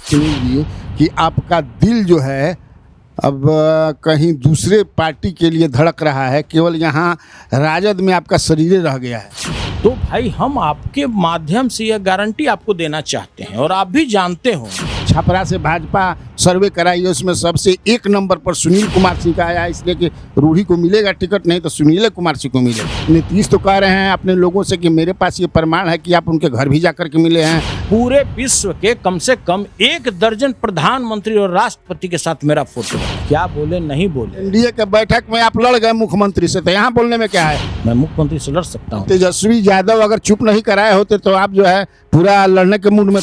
सुनील जी कि आपका दिल जो है अब कहीं दूसरे पार्टी के लिए धड़क रहा है, केवल यहाँ राजद में आपका शरीर रह गया है। तो भाई हम आपके माध्यम से यह गारंटी आपको देना चाहते हैं और आप भी जानते हो छपरा से भाजपा सर्वे कराई है, उसमें सबसे एक नंबर पर सुनील कुमार सिंह का आया, इसलिए कि रूढ़ी को मिलेगा टिकट, नहीं तो सुनील कुमार सिंह को मिलेगा। नीतीश तो कह रहे हैं अपने लोगों से कि मेरे पास ये प्रमाण है कि आप उनके घर भी जाकर के मिले हैं। पूरे विश्व के कम से कम 1 दर्जन प्रधानमंत्री और राष्ट्रपति के साथ मेरा फोटो है। क्या बोले नहीं बोले? एनडीए के बैठक में आप लड़ गए मुख्यमंत्री से, तो यहाँ बोलने में क्या है? मैं मुख्यमंत्री से लड़ सकता हूँ। तेजस्वी यादव अगर चुप नहीं कराए होते तो आप जो है पूरा लड़ने के मूड में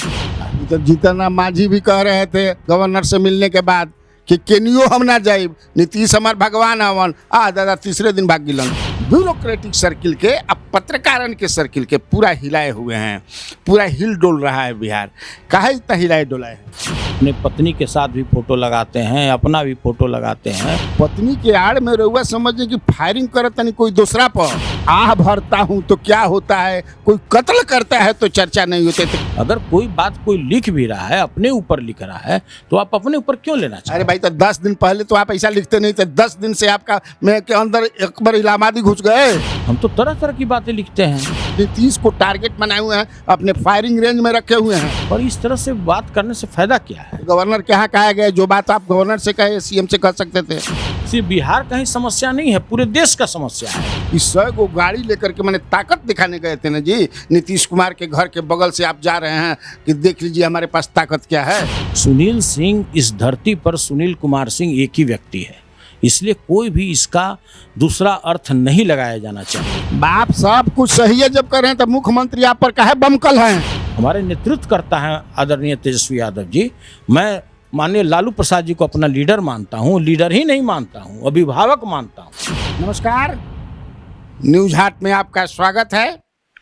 तो जीतन राम मांझी भी कह रहे थे गवर्नर से मिलने के बाद कि केनियो हम ना जाइब, नीतीश हमार भगवान हवन। दादा तीसरे दिन भाग गिलन। ब्यूरोक्रेटिक सर्किल के अब पत्रकारण के सर्किल के पूरा हिलाए हुए हैं, पूरा हिल डोल रहा है बिहार। काहे इतना हिलाए डोलाए है? अपने पत्नी के साथ भी फोटो लगाते हैं, अपना भी फोटो लगाते हैं। पत्नी के आड़ में रहुआ समझे कि फायरिंग करता नहीं कोई दूसरा पर। आह भरता हूँ तो क्या होता है, कोई कत्ल करता है तो चर्चा नहीं होते थे। अगर कोई बात कोई लिख भी रहा है, अपने ऊपर लिख रहा है, तो आप अपने ऊपर क्यों लेना चाहते? अरे भाई, तो 10 दिन पहले तो आप ऐसा लिखते नहीं थे, 10 दिन से आपका मैं के अंदर एक बार इलाहाबादी घुस गए। हम तो तरह तरह की बातें लिखते हैं। नीतीश को टारगेट बनाए हुए हैं, अपने फायरिंग रेंज में रखे हुए हैं। और इस तरह से बात करने से फायदा क्या है? गवर्नर के यहाँ कहा गया, जो बात आप गवर्नर से कहे सीएम से कह सकते थे। सिर्फ बिहार का ही समस्या नहीं है, पूरे देश का समस्या है। इस 100 को गाड़ी लेकर के मैंने ताकत दिखाने गए थे ना जी, नीतीश कुमार के घर के बगल से आप जा रहे हैं कि देख लीजिए हमारे पास ताकत क्या है। सुनील सिंह इस धरती पर सुनील कुमार सिंह एक ही व्यक्ति है, इसलिए कोई भी इसका दूसरा अर्थ नहीं लगाया जाना चाहिए। बाप सब कुछ सही है जब कर रहे हैं, तो मुख्यमंत्री आप पर काहे बमकल हैं? हमारे नेतृत्व करता है आदरणीय तेजस्वी यादव जी। मैं माननीय लालू प्रसाद जी को अपना लीडर मानता हूँ, लीडर ही नहीं मानता हूँ, अभिभावक मानता हूँ। नमस्कार, न्यूज हाट में आपका स्वागत है।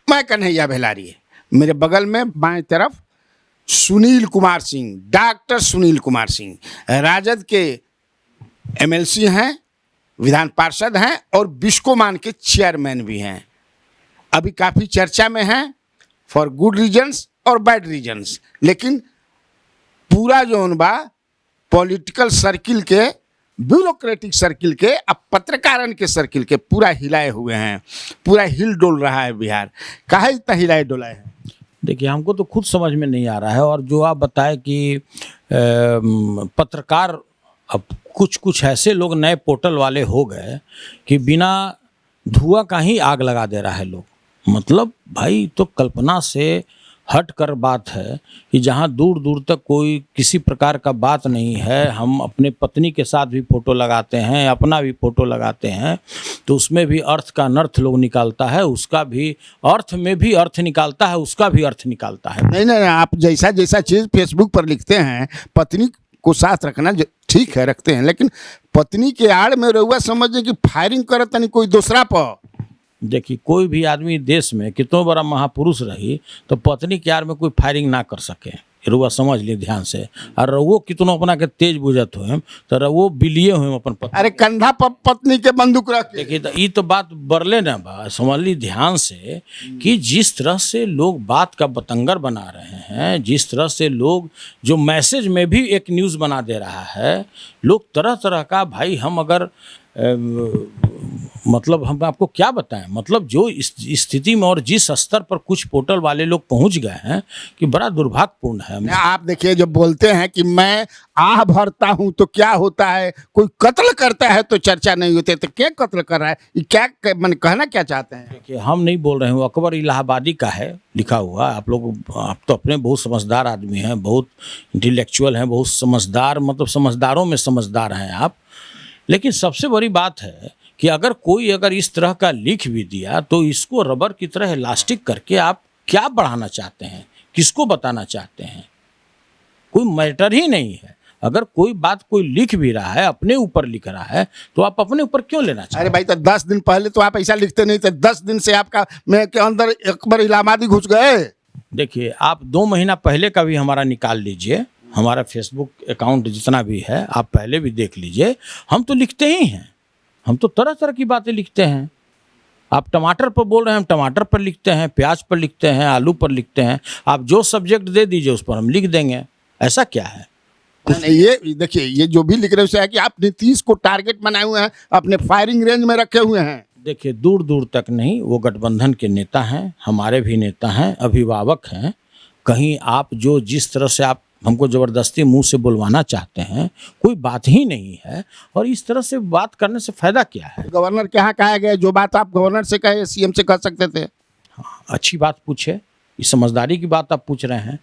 मैं कन्हैया भेलारी, मेरे बगल में बाएं तरफ सुनील कुमार सिंह, डॉक्टर सुनील कुमार सिंह, राजद के एमएलसी हैं, विधान पार्षद हैं और बिस्कोमान के चेयरमैन भी हैं। अभी काफ़ी चर्चा में हैं फॉर गुड रीजन्स और बैड रीजन्स, लेकिन पूरा जो उनबा पॉलिटिकल सर्किल के, ब्यूरोक्रेटिक सर्किल के, अब पत्रकारण के सर्किल के पूरा हिलाए हुए हैं, पूरा हिल डोल रहा है बिहार। काहे इतना हिलाए डोलाए है? देखिए, हमको तो खुद समझ में नहीं आ रहा है। और जो आप बताए कि पत्रकार, अब कुछ ऐसे लोग नए पोर्टल वाले हो गए कि बिना धुआं का ही आग लगा दे रहा है लोग। मतलब भाई, तो कल्पना से हट कर बात है कि जहाँ दूर दूर तक कोई किसी प्रकार का बात नहीं है, हम अपने पत्नी के साथ भी फोटो लगाते हैं, अपना भी फोटो लगाते हैं, तो उसमें भी अर्थ का अनर्थ लोग निकालता है, उसका भी अर्थ में भी अर्थ निकालता है, उसका भी अर्थ निकालता है। नहीं, आप जैसा जैसा चीज़ फेसबुक पर लिखते हैं, पत्नी को साथ रखना ठीक है, रखते हैं, लेकिन पत्नी के आड़ में रहुआ समझे कि फायरिंग करता नहीं कोई दूसरा पर। देखिए, कोई भी आदमी देश में कितना बड़ा महापुरुष रही तो पत्नी के आड़ में कोई फायरिंग ना कर सके, रुआ समझ लिए ध्यान से। और रवो कितनो अपना के तेज बुझत हो तो रवो बिलिये हो अपन पत्नी। अरे कंधा पर पत्नी के बंदूक रख के। देखिए, तो ये तो बात बरले ना बा, समझ ली ध्यान से कि जिस तरह से लोग बात का बतंगर बना रहे हैं, जिस तरह से लोग जो मैसेज में भी एक न्यूज़ बना दे रहा है, लोग तरह तरह का। भाई, हम अगर मतलब हम आपको क्या बताएं, मतलब जो इस स्थिति में और जिस स्तर पर कुछ पोर्टल वाले लोग पहुंच गए हैं कि बड़ा दुर्भाग्यपूर्ण है। आप देखिए, जब बोलते हैं कि मैं आह भरता हूं तो क्या होता है, कोई कत्ल करता है तो चर्चा नहीं होती, तो क्या कत्ल कर रहा है, ये क्या मैंने कहना क्या चाहते हैं? देखिए, हम नहीं बोल रहे हैं, अकबर इलाहाबादी का है लिखा हुआ। आप तो अपने बहुत समझदार आदमी हैं, बहुत इंटेलेक्चुअल हैं, बहुत समझदार, मतलब समझदारों में समझदार हैं आप। लेकिन सबसे बड़ी बात है कि अगर इस तरह का लिख भी दिया तो इसको रबर की तरह इलास्टिक करके आप क्या बढ़ाना चाहते हैं, किसको बताना चाहते हैं? कोई मैटर ही नहीं है। अगर कोई बात कोई लिख भी रहा है, अपने ऊपर लिख रहा है, तो आप अपने ऊपर क्यों लेना चाहते हैं? अरे भाई, तो 10 दिन पहले तो आप ऐसा लिखते नहीं थे, 10 दिन से आपका मैं के अंदर एक बार इलाहाबादी घुस गए। देखिए, आप 2 महीना पहले का भी हमारा निकाल लीजिए, हमारा फेसबुक अकाउंट जितना भी है आप पहले भी देख लीजिए। हम तो लिखते ही हैं, हम तो तरह तरह की बातें लिखते हैं। आप टमाटर पर बोल रहे हैं, हम टमाटर पर लिखते हैं, प्याज पर लिखते हैं, आलू पर लिखते हैं। आप जो सब्जेक्ट दे दीजिए उस पर हम लिख देंगे। ऐसा क्या है? नहीं, ये देखिए, ये जो भी लिख रहे हो है कि आप नीतीश को टारगेट बनाए हुए हैं, अपने फायरिंग रेंज में रखे हुए हैं। देखिए, दूर दूर तक नहीं, वो गठबंधन के नेता हैं, हमारे भी नेता हैं, अभिभावक हैं। कहीं आप जो जिस तरह से आप हमको ज़बरदस्ती मुंह से बुलवाना चाहते हैं, कोई बात ही नहीं है। और इस तरह से बात करने से फ़ायदा क्या है? गवर्नर के यहाँ कहा गया, जो बात आप गवर्नर से कहे सीएम से कह सकते थे। अच्छी बात पूछे, ये समझदारी की बात आप पूछ रहे हैं।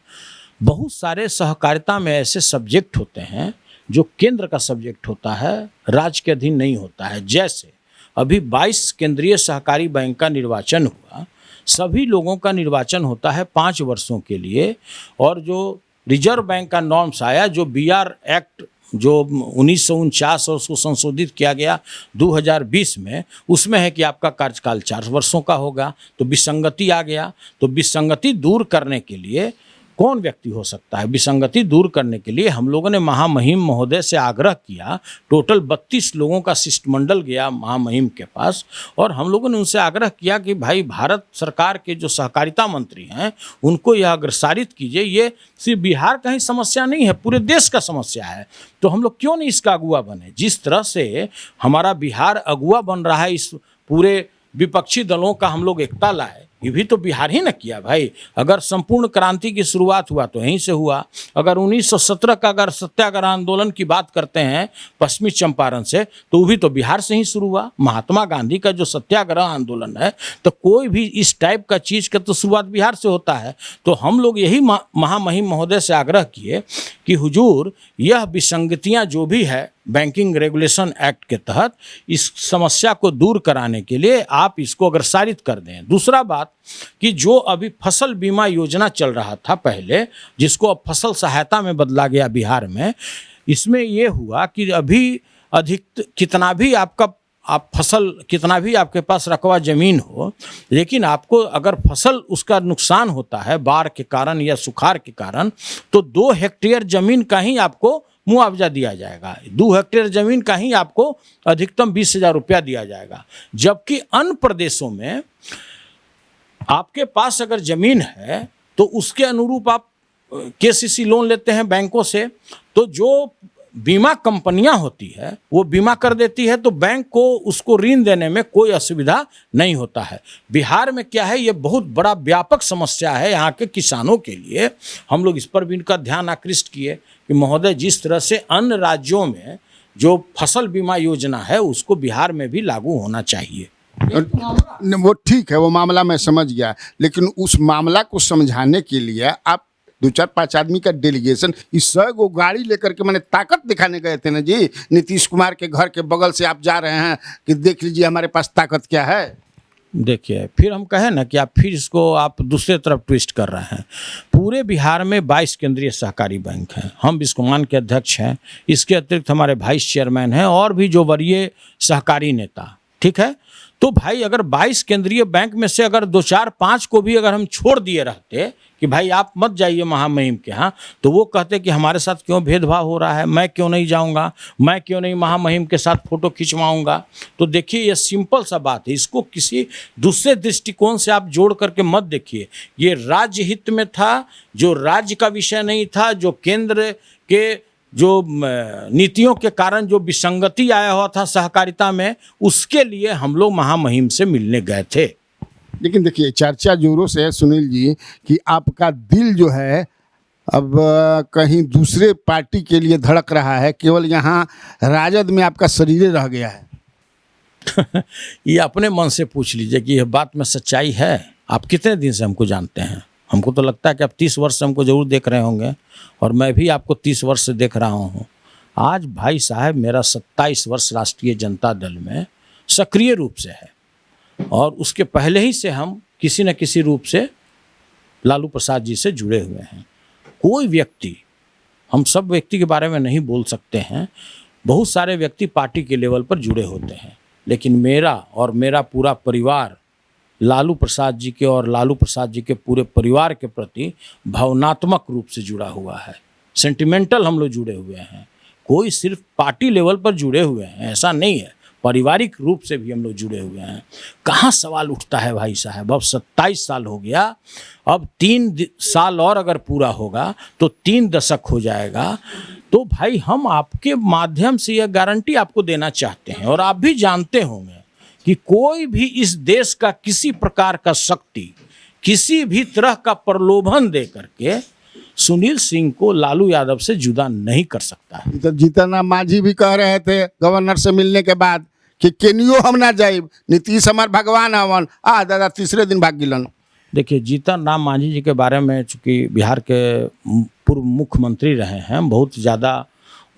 बहुत सारे सहकारिता में ऐसे सब्जेक्ट होते हैं जो केंद्र का सब्जेक्ट होता है, राज्य के अधीन नहीं होता है। जैसे अभी 22 केंद्रीय सहकारी बैंक का निर्वाचन हुआ, सभी लोगों का निर्वाचन होता है 5 वर्षों के लिए। और जो रिजर्व बैंक का नॉर्म्स आया, जो बीआर एक्ट जो 1949 और उसको संशोधित किया गया 2020 में, उसमें है कि आपका कार्यकाल 4 वर्षों का होगा। तो विसंगति आ गया। तो विसंगति दूर करने के लिए कौन व्यक्ति हो सकता है? विसंगति दूर करने के लिए हम लोगों ने महामहिम महोदय से आग्रह किया। टोटल 32 लोगों का शिष्टमंडल गया महामहिम के पास, और हम लोगों ने उनसे आग्रह किया कि भाई, भारत सरकार के जो सहकारिता मंत्री हैं उनको यह अग्रसारित कीजिए। ये सिर्फ बिहार का ही समस्या नहीं है, पूरे देश का समस्या है। तो हम लोग क्यों नहीं इसका अगुआ बने? जिस तरह से हमारा बिहार अगुआ बन रहा है इस पूरे विपक्षी दलों का, हम लोग एकता लाए, ये भी तो बिहार ही न किया भाई। अगर संपूर्ण क्रांति की शुरुआत हुआ तो यहीं से हुआ। अगर 1917 का अगर सत्याग्रह आंदोलन की बात करते हैं पश्चिमी चंपारण से, तो वो भी तो बिहार से ही शुरू हुआ। महात्मा गांधी का जो सत्याग्रह आंदोलन है, तो कोई भी इस टाइप का चीज़ का तो शुरुआत बिहार से होता है। तो हम लोग यही महामहिम महोदय से आग्रह किए कि हुजूर, यह विसंगतियाँ जो भी है बैंकिंग रेगुलेशन एक्ट के तहत, इस समस्या को दूर कराने के लिए आप इसको अग्रसारित कर दें। दूसरा बात कि जो अभी फसल बीमा योजना चल रहा था पहले, जिसको अब फसल सहायता में बदला गया बिहार में, इसमें ये हुआ कि अभी अधिक कितना भी कितना भी आपके पास रकबा ज़मीन हो, लेकिन आपको अगर फसल उसका नुकसान होता है बाढ़ के कारण या सुखाड़ के कारण, तो 2 हेक्टेयर ज़मीन का ही आपको मुआवजा दिया जाएगा। 2 हेक्टेयर ज़मीन का ही आपको अधिकतम 20,000 रुपया दिया जाएगा। जबकि अन्य प्रदेशों में आपके पास अगर ज़मीन है तो उसके अनुरूप आप केसीसी लोन लेते हैं बैंकों से, तो जो बीमा कंपनियां होती है वो बीमा कर देती है, तो बैंक को उसको ऋण देने में कोई असुविधा नहीं होता है। बिहार में क्या है, ये बहुत बड़ा व्यापक समस्या है यहाँ के किसानों के लिए। हम लोग इस पर भी इनका ध्यान आकृष्ट किए कि महोदय, जिस तरह से अन्य राज्यों में जो फसल बीमा योजना है उसको बिहार में भी लागू होना चाहिए। वो ठीक है, वो मामला मैं समझ गया, लेकिन उस मामला को समझाने के लिए आप 2-4-5 आदमी का डेलीगेशन, इस 100 गो गाड़ी लेकर के मैंने ताकत दिखाने गए थे ना जी। नीतीश कुमार के घर के बगल से आप जा रहे हैं कि देख लीजिए हमारे पास ताकत क्या है। देखिए, फिर हम कहें ना कि आप फिर इसको आप दूसरे तरफ ट्विस्ट कर रहे हैं। पूरे बिहार में 22 केंद्रीय सहकारी बैंक हैं। हम बिस्कोमान के अध्यक्ष हैं, इसके अतिरिक्त हमारे वाइस चेयरमैन हैं और भी जो वरीय सहकारी नेता, ठीक है। तो भाई, अगर 22 केंद्रीय बैंक में से अगर 2-4-5 को भी अगर हम छोड़ दिए रहते कि भाई आप मत जाइए महामहिम के यहाँ, तो वो कहते कि हमारे साथ क्यों भेदभाव हो रहा है, मैं क्यों नहीं जाऊँगा, मैं क्यों नहीं महामहिम के साथ फ़ोटो खिंचवाऊँगा। तो देखिए, ये सिंपल सा बात है, इसको किसी दूसरे दृष्टिकोण से आप जोड़ करके मत देखिए। ये राज्य हित में था, जो राज्य का विषय नहीं था, जो केंद्र के जो नीतियों के कारण जो विसंगति आया हुआ था सहकारिता में, उसके लिए हम लोग महामहिम से मिलने गए थे। लेकिन देखिए, चर्चा जोरों से है सुनील जी कि आपका दिल जो है अब कहीं दूसरे पार्टी के लिए धड़क रहा है, केवल यहाँ राजद में आपका शरीर रह गया है। ये अपने मन से पूछ लीजिए कि यह बात में सच्चाई है। आप कितने दिन से हमको जानते हैं? हमको तो लगता है कि आप 30 वर्ष से हमको ज़रूर देख रहे होंगे, और मैं भी आपको 30 वर्ष से देख रहा हूँ। आज भाई साहब, मेरा 27 वर्ष राष्ट्रीय जनता दल में सक्रिय रूप से है, और उसके पहले ही से हम किसी न किसी रूप से लालू प्रसाद जी से जुड़े हुए हैं। कोई व्यक्ति, हम सब व्यक्ति के बारे में नहीं बोल सकते हैं, बहुत सारे व्यक्ति पार्टी के लेवल पर जुड़े होते हैं, लेकिन मेरा और मेरा पूरा परिवार लालू प्रसाद जी के और लालू प्रसाद जी के पूरे परिवार के प्रति भावनात्मक रूप से जुड़ा हुआ है। सेंटिमेंटल हम लोग जुड़े हुए हैं। कोई सिर्फ पार्टी लेवल पर जुड़े हुए हैं ऐसा नहीं है, पारिवारिक रूप से भी हम लोग जुड़े हुए हैं। कहाँ सवाल उठता है भाई साहब, अब 27 साल हो गया, अब 3 साल और अगर पूरा होगा तो 3 दशक हो जाएगा। तो भाई हम आपके माध्यम से यह गारंटी आपको देना चाहते हैं, और आप भी जानते होंगे कि कोई भी इस देश का किसी प्रकार का शक्ति, किसी भी तरह का प्रलोभन दे करके सुनील सिंह को लालू यादव से जुदा नहीं कर सकता है। तो जीतन राम मांझी भी कह रहे थे गवर्नर से मिलने के बाद कि केनियो हम ना जाए, नीतीश हमार भगवान हवन, दादा तीसरे दिन भाग गिलन। देखिए, जीतन राम मांझी जी के बारे में चूँकि बिहार के पूर्व मुख्यमंत्री रहे हैं, बहुत ज़्यादा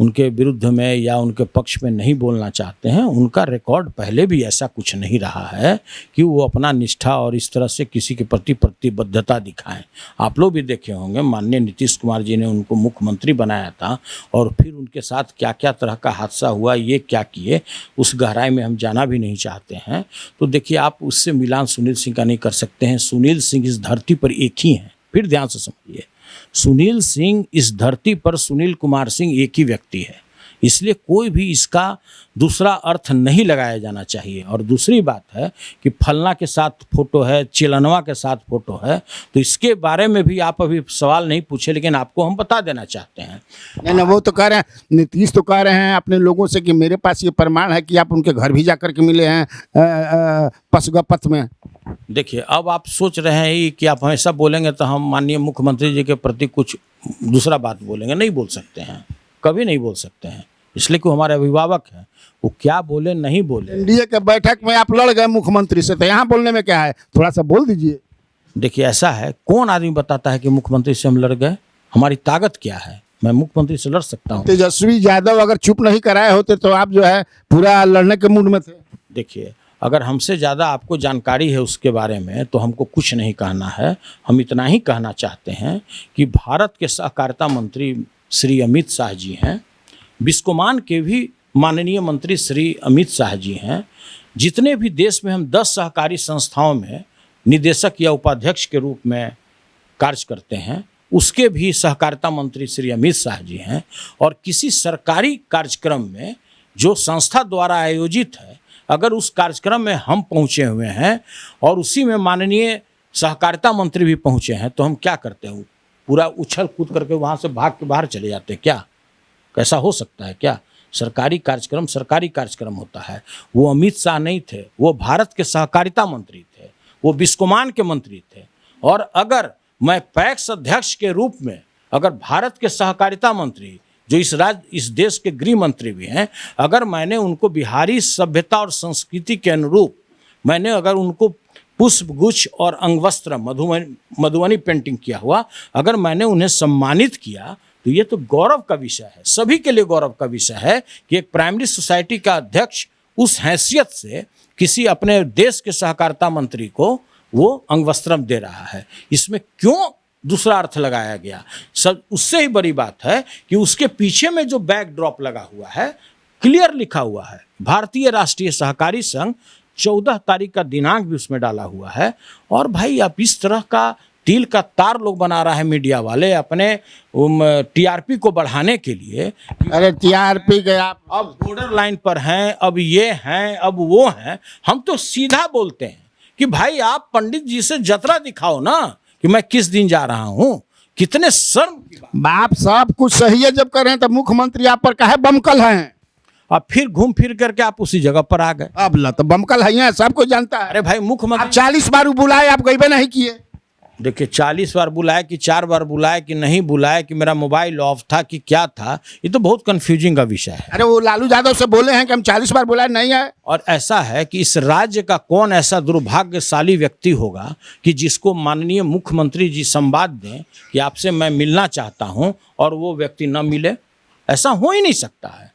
उनके विरुद्ध में या उनके पक्ष में नहीं बोलना चाहते हैं। उनका रिकॉर्ड पहले भी ऐसा कुछ नहीं रहा है कि वो अपना निष्ठा और इस तरह से किसी के प्रति प्रतिबद्धता दिखाएं। आप लोग भी देखे होंगे, माननीय नीतीश कुमार जी ने उनको मुख्यमंत्री बनाया था, और फिर उनके साथ क्या क्या तरह का हादसा हुआ, ये क्या किए, उस गहराई में हम जाना भी नहीं चाहते हैं। तो देखिए, आप उससे मिलान सुनील सिंह का नहीं कर सकते हैं। सुनील सिंह इस धरती पर एक ही हैं, फिर ध्यान से समझिए, सुनील सिंह इस धरती पर सुनील कुमार सिंह एक ही व्यक्ति है, इसलिए कोई भी इसका दूसरा अर्थ नहीं लगाया जाना चाहिए। और दूसरी बात है कि फलना के साथ फोटो है, चिलनवा के साथ फोटो है, तो इसके बारे में भी आप अभी सवाल नहीं पूछे, लेकिन आपको हम बता देना चाहते हैं। नहीं, वो तो कह रहे हैं, नीतीश तो कह रहे हैं अपने लोगों से कि मेरे पास ये प्रमाण है कि आप उनके घर भी जा करके मिले हैं पसगपत में। देखिए, अब आप सोच रहे हैं कि आप हमेशा बोलेंगे तो हम माननीय मुख्यमंत्री जी के प्रति कुछ दूसरा बात बोलेंगे। नहीं बोल सकते हैं, कभी नहीं बोल सकते हैं, इसलिए कि हमारे अभिभावक हैं, वो क्या बोले नहीं बोले। एनडीए के बैठक में आप लड़ गए मुख्यमंत्री से, तो यहाँ बोलने में क्या है, थोड़ा सा बोल दीजिए। देखिए, ऐसा है, कौन आदमी बताता है कि मुख्यमंत्री से हम लड़ गए? हमारी ताकत क्या है? मैं मुख्यमंत्री से लड़ सकता हूँ। तेजस्वी यादव अगर चुप नहीं कराए होते तो आप जो है पूरा लड़ने के मूड में थे। देखिए, अगर हमसे ज़्यादा आपको जानकारी है उसके बारे में तो हमको कुछ नहीं कहना है। हम इतना ही कहना चाहते हैं कि भारत के सहकारिता मंत्री श्री अमित शाह जी हैं, बिस्कोमान के भी माननीय मंत्री श्री अमित शाह जी हैं। जितने भी देश में हम 10 सहकारी संस्थाओं में निदेशक या उपाध्यक्ष के रूप में कार्य करते हैं, उसके भी सहकारिता मंत्री श्री अमित शाह जी हैं। और किसी सरकारी कार्यक्रम में जो संस्था द्वारा आयोजित है, अगर उस कार्यक्रम में हम पहुँचे हुए हैं और उसी में माननीय सहकारिता मंत्री भी पहुँचे हैं, तो हम क्या करते हैं? पूरा उछल कूद करके वहाँ से भाग के बाहर चले जाते हैं क्या? कैसा हो सकता है क्या? सरकारी कार्यक्रम होता है। वो अमित शाह नहीं थे, वो भारत के सहकारिता मंत्री थे, वो बिस्कोमान के मंत्री थे। और अगर मैं पैक्स अध्यक्ष के रूप में, अगर भारत के सहकारिता मंत्री जो इस देश के गृह मंत्री भी हैं, अगर मैंने उनको बिहारी सभ्यता और संस्कृति के अनुरूप मैंने अगर उनको पुष्प गुच्छ और अंगवस्त्र मधुबनी पेंटिंग किया हुआ अगर मैंने उन्हें सम्मानित किया, तो ये तो गौरव का विषय है, सभी के लिए गौरव का विषय है कि एक प्राइमरी सोसाइटी का अध्यक्ष उस हैसियत से किसी अपने देश के सहकारिता मंत्री को वो अंगवस्त्रम दे रहा है। इसमें क्यों दूसरा अर्थ लगाया गया? सब उससे ही बड़ी बात है कि उसके पीछे में जो बैकड्रॉप लगा हुआ है, क्लियर लिखा हुआ है भारतीय राष्ट्रीय सहकारी संघ, 14 तारीख का दिनांक भी उसमें डाला हुआ है। और भाई आप इस तरह का तिल का तार लोग बना रहा है मीडिया वाले अपने टीआरपी को बढ़ाने के लिए। अरे टीआरपी के आप अब बॉर्डर लाइन पर हैं, अब ये हैं, अब वो हैं। हम तो सीधा बोलते हैं कि भाई आप पंडित जी से जतरा दिखाओ ना कि मैं किस दिन जा रहा हूँ। कितने शर्म की बाप, सब कुछ सही है जब कर रहे हैं, तब मुख्यमंत्री आप पर काहे बमकल हैं? अब फिर घूम फिर करके आप उसी जगह पर आ गए। अब ला तो बमकल है, सबको जानता है। अरे भाई मुख्यमंत्री आप 40 बार बुलाए, आप गईबे नहीं किए। देखिए 40 बार बुलाए कि 4 बार बुलाए कि नहीं बुलाए कि मेरा मोबाइल ऑफ था कि क्या था, ये तो बहुत कंफ्यूजिंग का विषय है। अरे वो लालू यादव से बोले हैं कि हम 40 बार बुलाए, नहीं है। और ऐसा है कि इस राज्य का कौन ऐसा दुर्भाग्यशाली व्यक्ति होगा कि जिसको माननीय मुख्यमंत्री जी संवाद दें कि आपसे मैं मिलना चाहता हूं और वो व्यक्ति न मिले? ऐसा हो ही नहीं सकता है।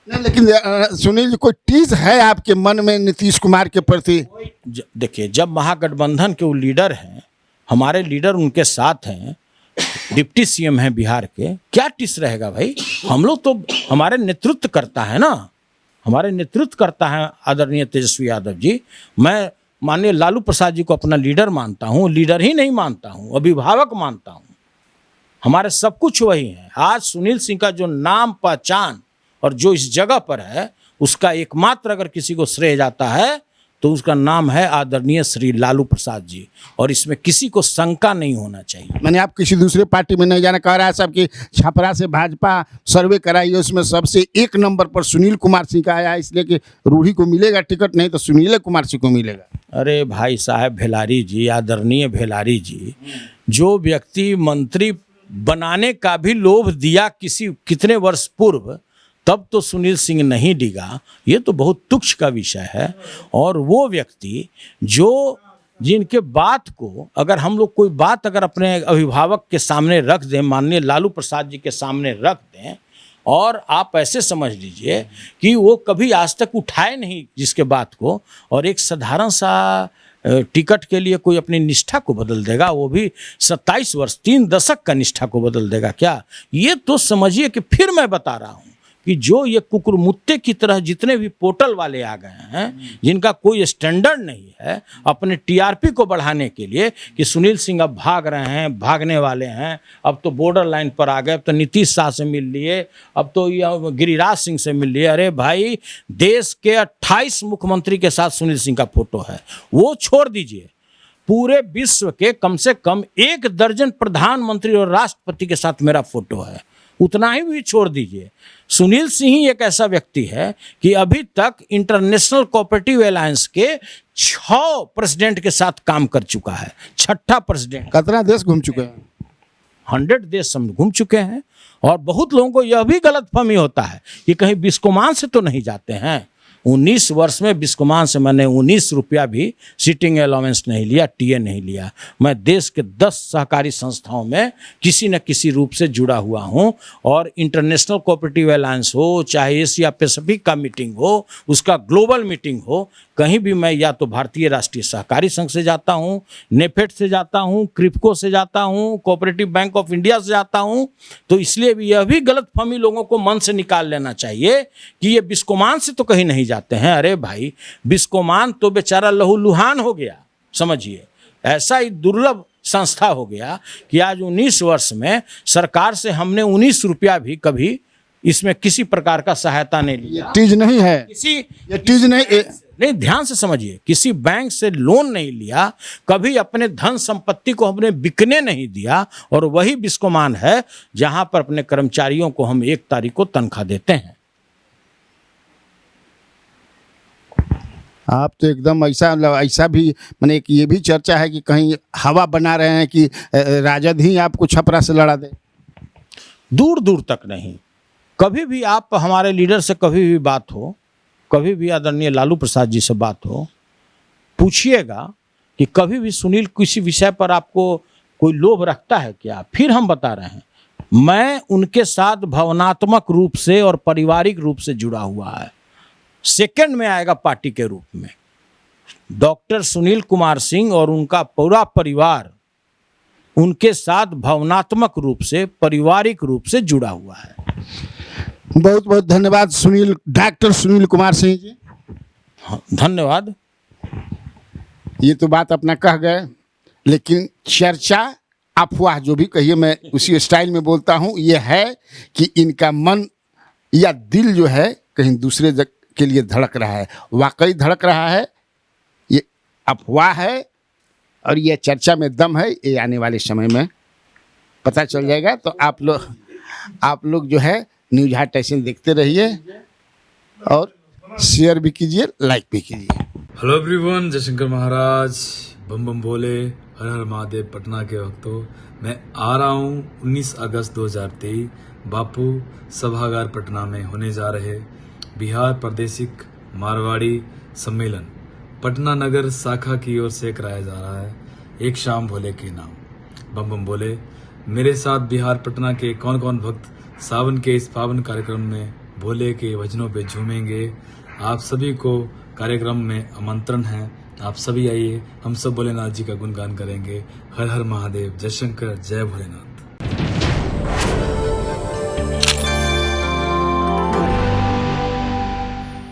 नहीं, लेकिन सुनील जी, कोई टीज है आपके मन में नीतीश कुमार के प्रति? देखिए, जब महागठबंधन के वो लीडर हैं, हमारे लीडर उनके साथ हैं, डिप्टी सीएम हैं बिहार के, क्या टिस रहेगा भाई? हम लोग तो, हमारे नेतृत्व करता है ना, हमारे नेतृत्व करता है आदरणीय तेजस्वी यादव जी। मैं माननीय लालू प्रसाद जी को अपना लीडर मानता हूँ, लीडर ही नहीं मानता हूँ, अभिभावक मानता हूँ। हमारे सब कुछ वही है। आज सुनील सिंह का जो नाम पहचान और जो इस जगह पर है, उसका एकमात्र अगर किसी को श्रेय जाता है तो उसका नाम है आदरणीय श्री लालू प्रसाद जी, और इसमें किसी को शंका नहीं होना चाहिए। मैंने आप किसी दूसरे पार्टी में नहीं जाना, कह रहा है साहब कि छपरा से भाजपा सर्वे कराई है, उसमें सबसे 1 नंबर पर सुनील कुमार सिंह का आया है, इसलिए कि रूढ़ी को मिलेगा टिकट, नहीं तो सुनील कुमार सिंह को मिलेगा। अरे भाई साहब भेलारी जी, आदरणीय भेलारी जी, जो व्यक्ति मंत्री बनाने का भी लोभ दिया कितने वर्ष पूर्व, तब तो सुनील सिंह नहीं डिगा, ये तो बहुत तुच्छ का विषय है। और वो व्यक्ति जिनके बात को अगर हम लोग कोई बात अगर अपने अभिभावक के सामने रख दें, माननीय लालू प्रसाद जी के सामने रख दें, और आप ऐसे समझ लीजिए कि वो कभी आज तक उठाए नहीं जिसके बात को, और एक साधारण सा टिकट के लिए कोई अपनी निष्ठा को बदल देगा, वो भी 27 वर्ष 3 दशक का निष्ठा को बदल देगा क्या? ये तो समझिए कि फिर मैं बता रहा हूँ कि जो ये कुकुरमुत्ते की तरह जितने भी पोर्टल वाले आ गए हैं, जिनका कोई स्टैंडर्ड नहीं है, अपने टीआरपी को बढ़ाने के लिए कि सुनील सिंह अब भाग रहे हैं, भागने वाले हैं, अब तो बॉर्डर लाइन पर आ गए, अब तो नीतीश शाह से मिल लिए, अब तो ये गिरिराज सिंह से मिल लिए। अरे भाई, देश के 28 मुख्यमंत्री के साथ सुनील सिंह का फोटो है, वो छोड़ दीजिए, पूरे विश्व के कम से कम 1 दर्जन प्रधानमंत्री और राष्ट्रपति के साथ मेरा फोटो है, उतना ही भी छोड़ दीजिए। सुनील सिंह ही एक ऐसा व्यक्ति है कि अभी तक इंटरनेशनल कोऑपरेटिव अलायंस के 6 प्रेसिडेंट के साथ काम कर चुका है, 6ठा प्रेसिडेंट। कितना देश घूम चुके हैं? 100 देश हम घूम चुके हैं। और बहुत लोगों को यह भी गलतफहमी होता है कि कहीं बिस्कोमान से तो नहीं जाते हैं। 19 वर्ष में बिस्कोमान से मैंने 19 रुपया भी सिटिंग अलाउंस नहीं लिया, टीए नहीं लिया। मैं देश के 10 सहकारी संस्थाओं में किसी न किसी रूप से जुड़ा हुआ हूं, और इंटरनेशनल कोऑपरेटिव अलायंस हो, चाहे एशिया पैसिफिक का मीटिंग हो, उसका ग्लोबल मीटिंग हो, कहीं भी मैं या तो भारतीय राष्ट्रीय सहकारी संघ से जाता हूं, नेफेड से जाता हूं, क्रिप्को से जाता हूं, कोऑपरेटिव बैंक ऑफ इंडिया से जाता हूं। तो इसलिए भी यह भी गलतफहमी लोगों को मन से निकाल लेना चाहिए कि ये बिस्कोमान से तो कहीं नहीं जाते हैं। अरे भाई, बिस्कोमान तो बेचारा लहूलुहान हो गया, समझिए, ऐसा ही दुर्लभ संस्था हो गया कि आज 19 वर्ष में सरकार से हमने 19 रुपया भी कभी इसमें किसी प्रकार का सहायता नहीं लिया। चीज नहीं है, ये चीज नहीं, ध्यान से समझिए, किसी बैंक से लोन नहीं लिया, कभी अपने धन संपत्ति को हमने बिकने नहीं दिया, और वही बिस्कोमान है जहां पर अपने कर्मचारियों को हम 1 तारीख को तनख्वाह देते हैं। आप तो एकदम ऐसा भी मैंने एक ये भी चर्चा है कि कहीं हवा बना रहे हैं कि राजद ही आपको छपरा से लड़ा दे। दूर दूर तक नहीं। कभी भी आप हमारे लीडर से कभी भी बात हो, कभी भी आदरणीय लालू प्रसाद जी से बात हो, पूछिएगा कि कभी भी सुनील किसी विषय पर आपको कोई लोभ रखता है क्या? फिर हम बता रहे हैं, मैं उनके साथ भावनात्मक रूप से और पारिवारिक रूप से जुड़ा हुआ है। सेकंड में आएगा पार्टी के रूप में डॉक्टर सुनील कुमार सिंह और उनका पूरा परिवार उनके साथ भावनात्मक रूप से, पारिवारिक रूप से जुड़ा हुआ है। बहुत बहुत धन्यवाद डॉक्टर सुनील कुमार सिंह जी। हाँ, धन्यवाद। ये तो बात अपना कह गए, लेकिन चर्चा अफवाह जो भी कहिए, मैं उसी स्टाइल में बोलता हूँ, ये है कि इनका मन या दिल जो है कहीं दूसरे के लिए धड़क रहा है। वाकई धड़क रहा है, ये अफवाह है और ये चर्चा में दम है, ये आने वाले समय में पता चल जाएगा। तो आप लोग जो है न्यूज़ हाट स्टेशन देखते रहिए और शेयर भी कीजिए, लाइक भी कीजिए। हेलो एवरीवन, जयशंकर महाराज, बम बम भोले, हर हर महादेव। पटना के भक्तों, मैं आ रहा हूँ 19 अगस्त 2023 बापू सभागार पटना में होने जा रहे बिहार प्रादेशिक मारवाड़ी सम्मेलन पटना नगर शाखा की ओर से कराया जा रहा है, एक शाम भोले के नाम। बम बम भोले। मेरे साथ बिहार पटना के कौन कौन भक्त सावन के इस पावन कार्यक्रम में भोले के भजनों पे झूमेंगे, आप सभी को कार्यक्रम में आमंत्रण है। आप सभी आइए, हम सब भोलेनाथ जी का गुणगान करेंगे। हर हर महादेव, जय शंकर, जय भोलेनाथ।